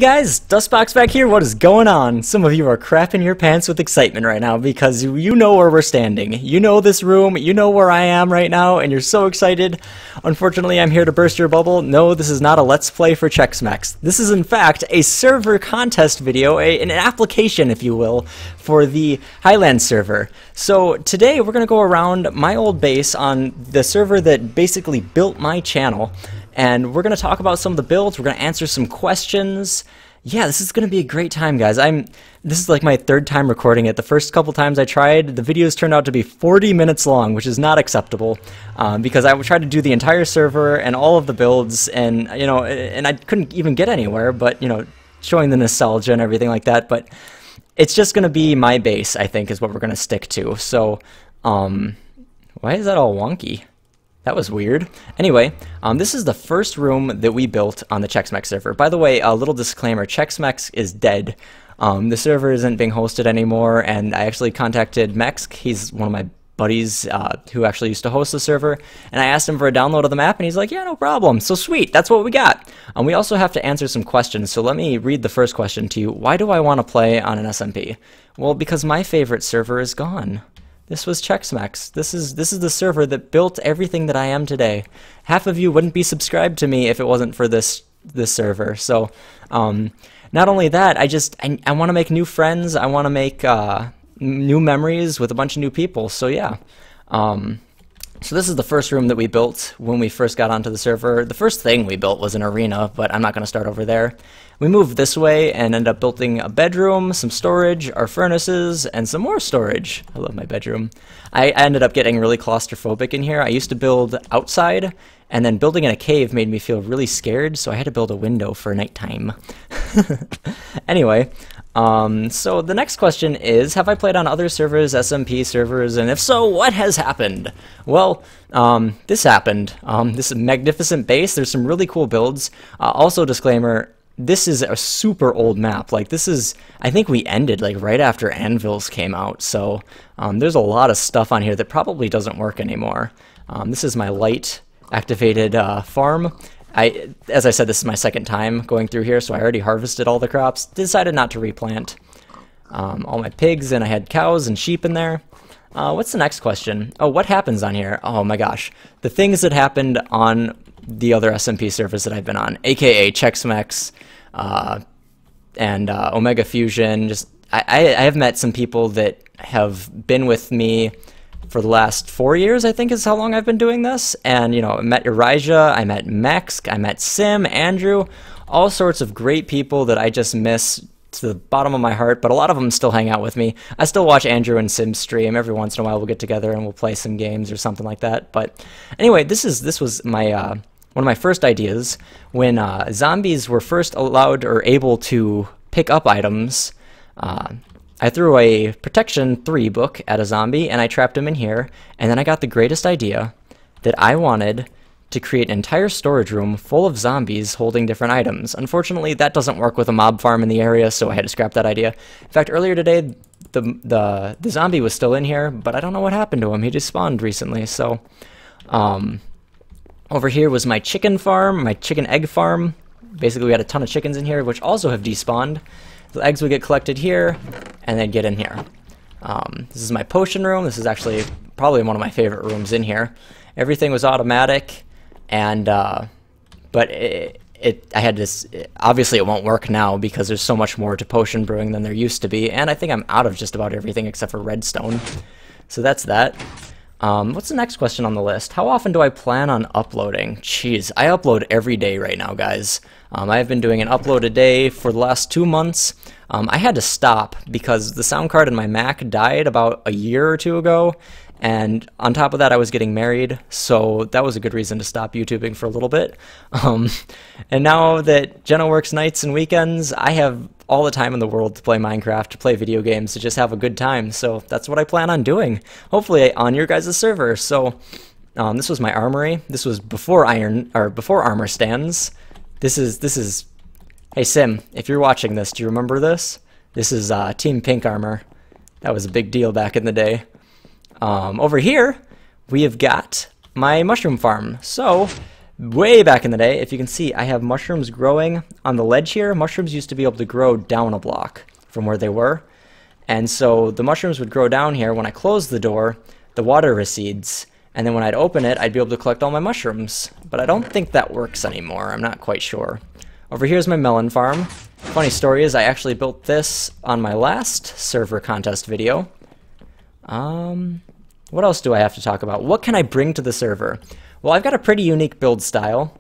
Hey guys, Dustbox back here. What is going on? Some of you are crapping your pants with excitement right now because you know where we're standing. You know this room, you know where I am right now, and you're so excited. Unfortunately, I'm here to burst your bubble. No, this is not a Let's Play for Chex. This is in fact a server contest video, an application, if you will, for the Highlands server. So today we're going to go around my old base on the server that basically built my channel. And we're going to talk about some of the builds, we're going to answer some questions. Yeah, this is going to be a great time, guys. This is like my third time recording it. The first couple times I tried, the videos turned out to be 40 minutes long, which is not acceptable, because I tried to do the entire server and all of the builds, and, you know, and I couldn't even get anywhere, but, you know, showing the nostalgia and everything like that. But it's just going to be my base, I think, is what we're going to stick to. So, why is that all wonky? That was weird. Anyway, this is the first room that we built on the Chex server. By the way, a little disclaimer, Chex is dead. The server isn't being hosted anymore, and I actually contacted Mex. He's one of my buddies who actually used to host the server, and I asked him for a download of the map, and he's like, yeah, no problem. So sweet, that's what we got. We also have to answer some questions, so let me read the first question to you. Why do I want to play on an SMP? Well, because my favorite server is gone. This was Chex. This is the server that built everything that I am today. Half of you wouldn't be subscribed to me if it wasn't for this server. So, not only that, I want to make new friends. I want to make new memories with a bunch of new people. So yeah. So this is the first room that we built when we first got onto the server. The first thing we built was an arena, but I'm not going to start over there. We moved this way and ended up building a bedroom, some storage, our furnaces, and some more storage. I love my bedroom. I ended up getting really claustrophobic in here. I used to build outside, and then building in a cave made me feel really scared, so I had to build a window for nighttime. Anyway, so the next question is, have I played on other servers, SMP servers, and if so, what has happened? Well, this happened. This is a magnificent base. There's some really cool builds. Also, disclaimer, this is a super old map. Like, this is, I think we ended like right after Anvils came out, so there's a lot of stuff on here that probably doesn't work anymore. This is my light activated farm. As I said, this is my second time going through here, so I already harvested all the crops. Decided not to replant all my pigs, and I had cows and sheep in there. What's the next question? Oh, what happens on here? Oh my gosh. The things that happened on the other SMP servers that I've been on, aka Chex and Omega Fusion. Just I have met some people that have been with me for the last 4 years, I think is how long I've been doing this. And, you know, I met Urijah, I met Mex, I met Sim, Andrew, all sorts of great people that I just miss to the bottom of my heart, but a lot of them still hang out with me. I still watch Andrew and Sim stream. Every once in a while we'll get together and we'll play some games or something like that. But anyway, this was my one of my first ideas when zombies were first allowed or able to pick up items. I threw a Protection 3 book at a zombie, and I trapped him in here, and then I got the greatest idea that I wanted to create an entire storage room full of zombies holding different items. Unfortunately, that doesn't work with a mob farm in the area, so I had to scrap that idea. In fact, earlier today, the zombie was still in here, but I don't know what happened to him. He just spawned recently, so... over here was my chicken farm, my chicken egg farm. Basically, we had a ton of chickens in here, which also have despawned. The eggs would get collected here, and then get in here. This is my potion room. This is actually probably one of my favorite rooms in here. Everything was automatic, and but I had this. Obviously, it won't work now because there's so much more to potion brewing than there used to be, and I think I'm out of just about everything except for redstone. So that's that. What's the next question on the list? How often do I plan on uploading? Jeez, I upload every day right now, guys. I've been doing an upload a day for the last 2 months. I had to stop because the sound card in my Mac died about a year or two ago, and on top of that I was getting married, so that was a good reason to stop YouTubing for a little bit. And now that Jenna works nights and weekends, I have all the time in the world to play Minecraft, to play video games, to just have a good time, so that's what I plan on doing. Hopefully on your guys' server. So this was my armory. This was before armor stands. This is hey Sim, if you're watching this, do you remember this? This is Team Pink armor. That was a big deal back in the day. Over here we have got my mushroom farm. So way back in the day, if you can see, I have mushrooms growing on the ledge here. Mushrooms used to be able to grow down a block from where they were. And so the mushrooms would grow down here. When I closed the door, the water recedes. And then when I'd open it, I'd be able to collect all my mushrooms. But I don't think that works anymore. I'm not quite sure. Over here's my melon farm. Funny story is I actually built this on my last server contest video. What else do I have to talk about? What can I bring to the server? Well, I've got a pretty unique build style,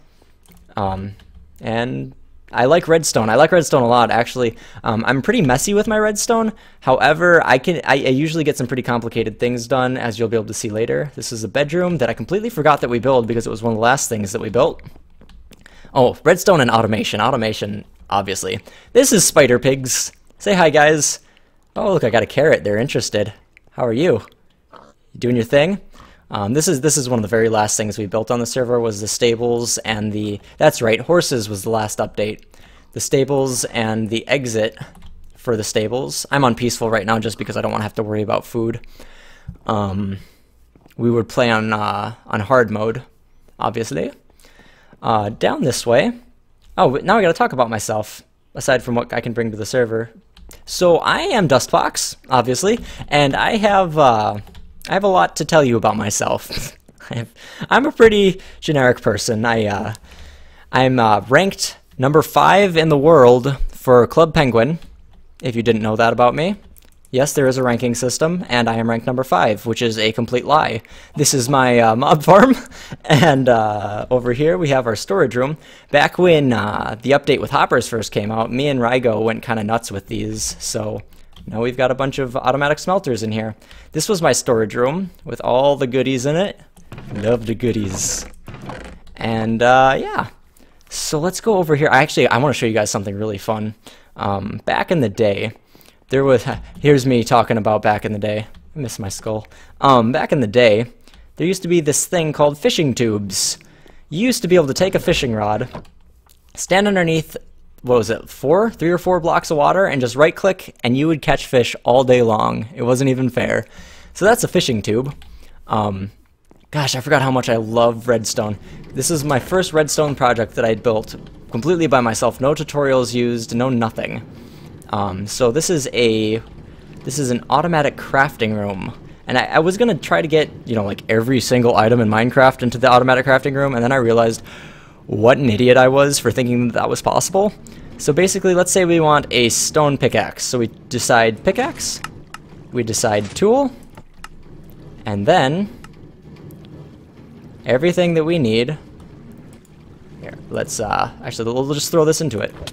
and I like redstone. I like redstone a lot, actually. I'm pretty messy with my redstone. However, I usually get some pretty complicated things done, as you'll be able to see later. This is a bedroom that I completely forgot that we built because it was one of the last things that we built. Oh, redstone and automation. Automation, obviously. This is Spider Pigs. Say hi, guys. Oh, look, I got a carrot. They're interested. How are you? You doing your thing? This is one of the very last things we built on the server was the stables and that's right, horses was the last update. The stables and the exit for the stables. I'm on peaceful right now just because I don't want to have to worry about food. We would play on hard mode, obviously. Down this way. Oh, now I gotta talk about myself, aside from what I can bring to the server. So I am Dustbox, obviously, and I have a lot to tell you about myself. I'm a pretty generic person. I'm ranked number 5 in the world for Club Penguin, if you didn't know that about me. Yes, there is a ranking system, and I am ranked number 5, which is a complete lie. This is my mob farm, and over here we have our storage room. Back when the update with hoppers first came out, me and Rygo went kind of nuts with these, so now we've got a bunch of automatic smelters in here. This was my storage room with all the goodies in it. Love the goodies. And yeah, so let's go over here. I want to show you guys something really fun. Back in the day, there was, here's me talking about back in the day. I miss my skull. Back in the day, there used to be this thing called fishing tubes. You used to be able to take a fishing rod, stand underneath, what was it, 3 or 4 blocks of water, and just right click and you would catch fish all day long. It wasn't even fair. So that's a fishing tube. Gosh, I forgot how much I love redstone. This is my first redstone project that I built completely by myself. No tutorials used, no nothing. So this is an automatic crafting room. And I was gonna try to get, you know, like every single item in Minecraft into the automatic crafting room, and then I realized what an idiot I was for thinking that was possible. So basically, let's say we want a stone pickaxe. So we decide pickaxe, we decide tool, and then everything that we need, here, let's, actually, we'll just throw this into it,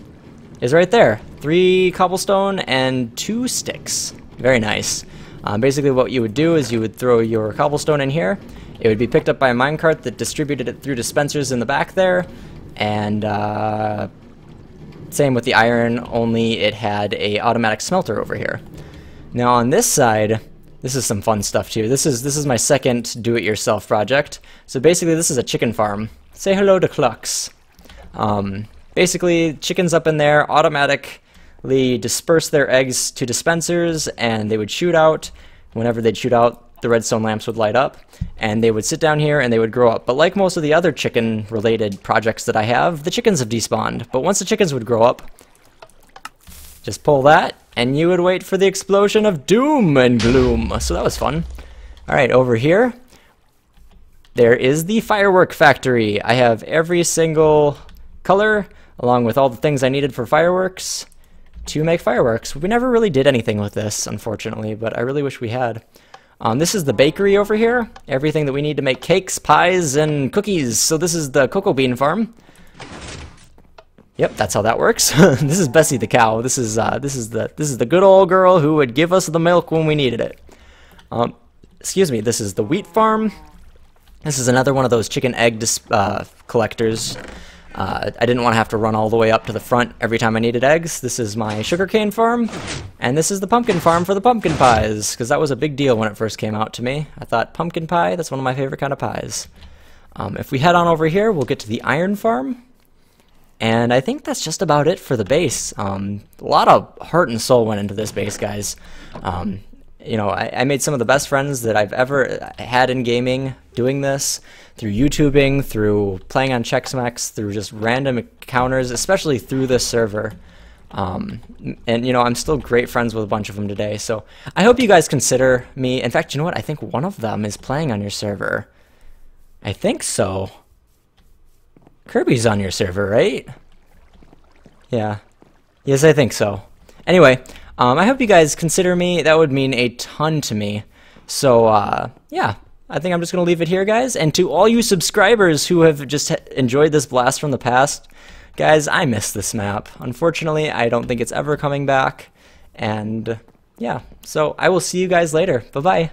is right there. 3 cobblestone and 2 sticks. Very nice. Basically what you would do is you would throw your cobblestone in here. It would be picked up by a minecart that distributed it through dispensers in the back there, and same with the iron, only it had a automatic smelter over here. Now on this side, this is some fun stuff too. This is my second do-it-yourself project. So basically this is a chicken farm. Say hello to Clucks. Basically chickens up in there automatically disperse their eggs to dispensers, and they would shoot out. Whenever they'd shoot out, the redstone lamps would light up, and they would sit down here and they would grow up. But like most of the other chicken-related projects that I have, the chickens have despawned. But once the chickens would grow up, just pull that, and you would wait for the explosion of doom and gloom. So that was fun. Alright, over here, there is the firework factory. I have every single color, along with all the things I needed for fireworks, to make fireworks. We never really did anything with this, unfortunately, but I really wish we had. This is the bakery over here. Everything that we need to make cakes, pies, and cookies. So this is the cocoa bean farm. Yep, that's how that works. This is Bessie the cow. This is the good old girl who would give us the milk when we needed it. Excuse me. This is the wheat farm. This is another one of those chicken egg collectors. I didn't want to have to run all the way up to the front every time I needed eggs. This is my sugarcane farm, and this is the pumpkin farm for the pumpkin pies, because that was a big deal when it first came out to me. I thought, pumpkin pie, that's one of my favorite kind of pies. If we head on over here, we'll get to the iron farm, and I think that's just about it for the base. A lot of heart and soul went into this base, guys. You know, I made some of the best friends that I've ever had in gaming doing this, through YouTubing, through playing on Checksmax, through just random encounters, especially through this server. And you know, I'm still great friends with a bunch of them today, so I hope you guys consider me. In fact, you know what? I think one of them is playing on your server. I think so. Kirby's on your server, right? Yeah. Yes, I think so. Anyway, I hope you guys consider me. That would mean a ton to me. So, yeah, I think I'm just going to leave it here, guys. And to all you subscribers who have just enjoyed this blast from the past, guys, I miss this map. Unfortunately, I don't think it's ever coming back. And, yeah, so I will see you guys later. Bye-bye.